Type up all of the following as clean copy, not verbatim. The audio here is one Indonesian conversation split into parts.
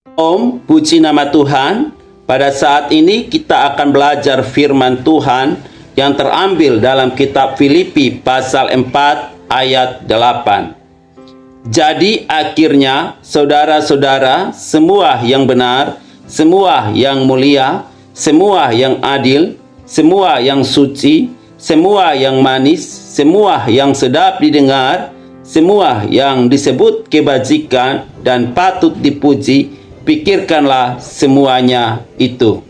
Om, puji nama Tuhan. Pada saat ini kita akan belajar firman Tuhan yang terambil dalam kitab Filipi pasal 4 ayat 8. Jadi akhirnya saudara-saudara, semua yang benar, semua yang mulia, semua yang adil, semua yang suci, semua yang manis, semua yang sedap didengar, semua yang disebut kebajikan dan patut dipuji, pikirkanlah semuanya itu.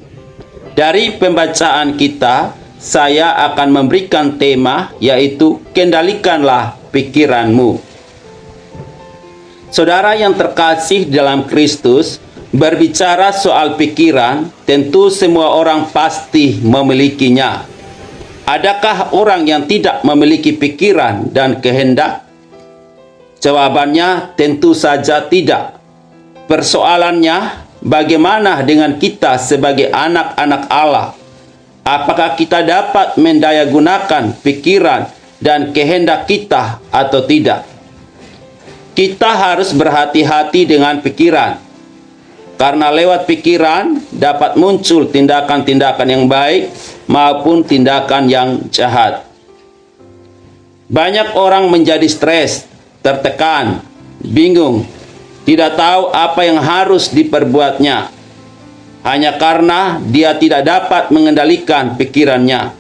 Dari pembacaan kita, saya akan memberikan tema, yaitu kendalikanlah pikiranmu. Saudara yang terkasih dalam Kristus, berbicara soal pikiran, tentu semua orang pasti memilikinya. Adakah orang yang tidak memiliki pikiran dan kehendak? Jawabannya tentu saja tidak. Persoalannya, bagaimana dengan kita sebagai anak-anak Allah? Apakah kita dapat mendayagunakan pikiran dan kehendak kita atau tidak? Kita harus berhati-hati dengan pikiran, karena lewat pikiran dapat muncul tindakan-tindakan yang baik maupun tindakan yang jahat. Banyak orang menjadi stres, tertekan, bingung, tidak tahu apa yang harus diperbuatnya, hanya karena dia tidak dapat mengendalikan pikirannya.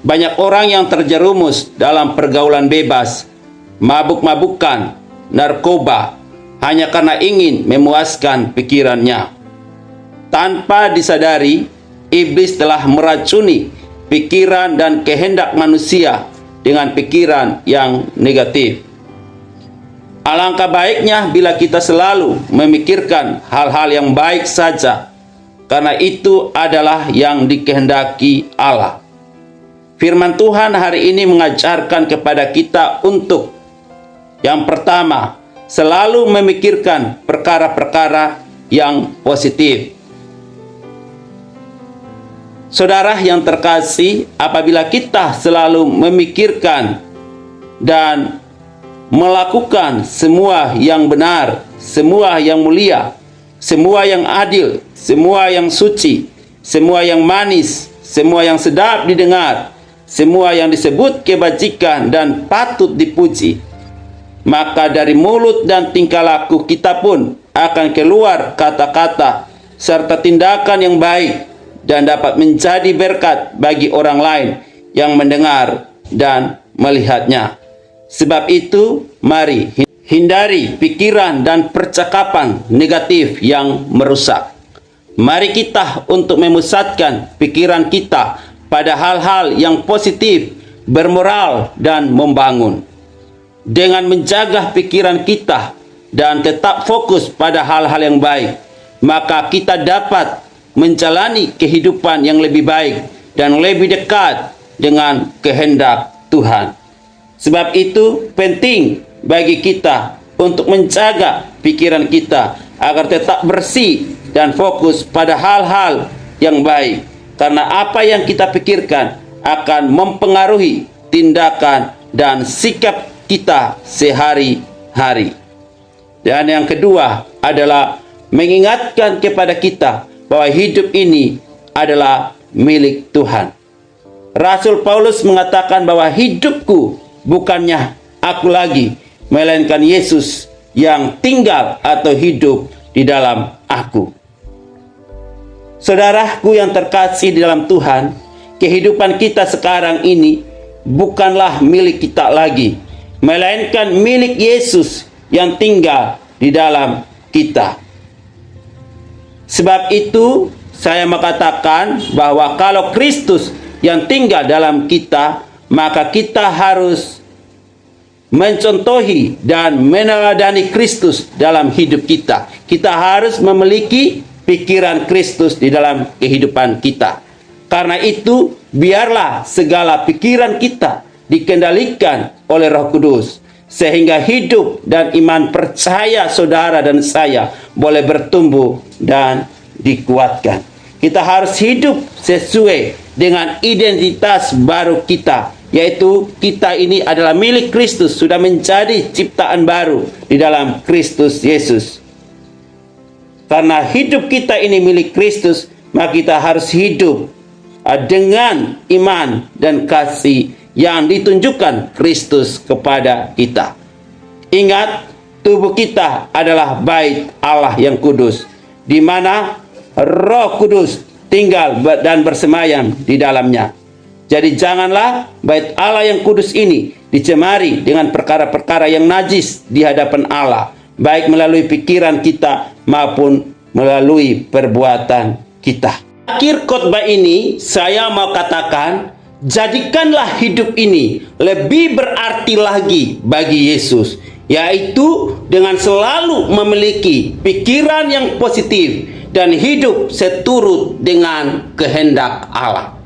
Banyak orang yang terjerumus dalam pergaulan bebas, mabuk-mabukan, narkoba, hanya karena ingin memuaskan pikirannya. Tanpa disadari, iblis telah meracuni pikiran dan kehendak manusia dengan pikiran yang negatif. Alangkah baiknya bila kita selalu memikirkan hal-hal yang baik saja, karena itu adalah yang dikehendaki Allah. Firman Tuhan hari ini mengajarkan kepada kita untuk, yang pertama, selalu memikirkan perkara-perkara yang positif. Saudara yang terkasih, apabila kita selalu memikirkan dan melakukan semua yang benar, semua yang mulia, semua yang adil, semua yang suci, semua yang manis, semua yang sedap didengar, semua yang disebut kebajikan dan patut dipuji, maka dari mulut dan tingkah laku kita pun akan keluar kata-kata serta tindakan yang baik dan dapat menjadi berkat bagi orang lain yang mendengar dan melihatnya. Sebab itu, mari hindari pikiran dan percakapan negatif yang merusak. Mari kita untuk memusatkan pikiran kita pada hal-hal yang positif, bermoral, dan membangun. Dengan menjaga pikiran kita dan tetap fokus pada hal-hal yang baik, maka kita dapat menjalani kehidupan yang lebih baik dan lebih dekat dengan kehendak Tuhan. Sebab itu penting bagi kita untuk menjaga pikiran kita agar tetap bersih dan fokus pada hal-hal yang baik. Karena apa yang kita pikirkan akan mempengaruhi tindakan dan sikap kita sehari-hari. Dan yang kedua adalah mengingatkan kepada kita bahwa hidup ini adalah milik Tuhan. Rasul Paulus mengatakan bahwa hidupku bukannya aku lagi, melainkan Yesus yang tinggal atau hidup di dalam aku. Saudaraku yang terkasih di dalam Tuhan, kehidupan kita sekarang ini bukanlah milik kita lagi, melainkan milik Yesus yang tinggal di dalam kita. Sebab itu saya mengatakan bahwa kalau Kristus yang tinggal dalam kita, maka kita harus mencontohi dan meneladani Kristus dalam hidup kita. Kita harus memiliki pikiran Kristus di dalam kehidupan kita. Karena itu, biarlah segala pikiran kita dikendalikan oleh Roh Kudus, sehingga hidup dan iman percaya saudara dan saya boleh bertumbuh dan dikuatkan. Kita harus hidup sesuai dengan identitas baru kita, yaitu kita ini adalah milik Kristus, sudah menjadi ciptaan baru di dalam Kristus Yesus. Karena hidup kita ini milik Kristus, maka kita harus hidup dengan iman dan kasih yang ditunjukkan Kristus kepada kita. Ingat, tubuh kita adalah bait Allah yang kudus, di mana Roh Kudus tinggal dan bersemayam di dalamnya. Jadi janganlah bait Allah yang kudus ini dicemari dengan perkara-perkara yang najis di hadapan Allah, baik melalui pikiran kita maupun melalui perbuatan kita. Akhir khotbah ini saya mau katakan, jadikanlah hidup ini lebih berarti lagi bagi Yesus, yaitu dengan selalu memiliki pikiran yang positif dan hidup seturut dengan kehendak Allah.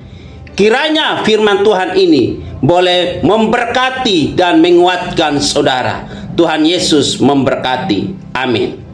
Kiranya firman Tuhan ini boleh memberkati dan menguatkan saudara. Tuhan Yesus memberkati. Amin.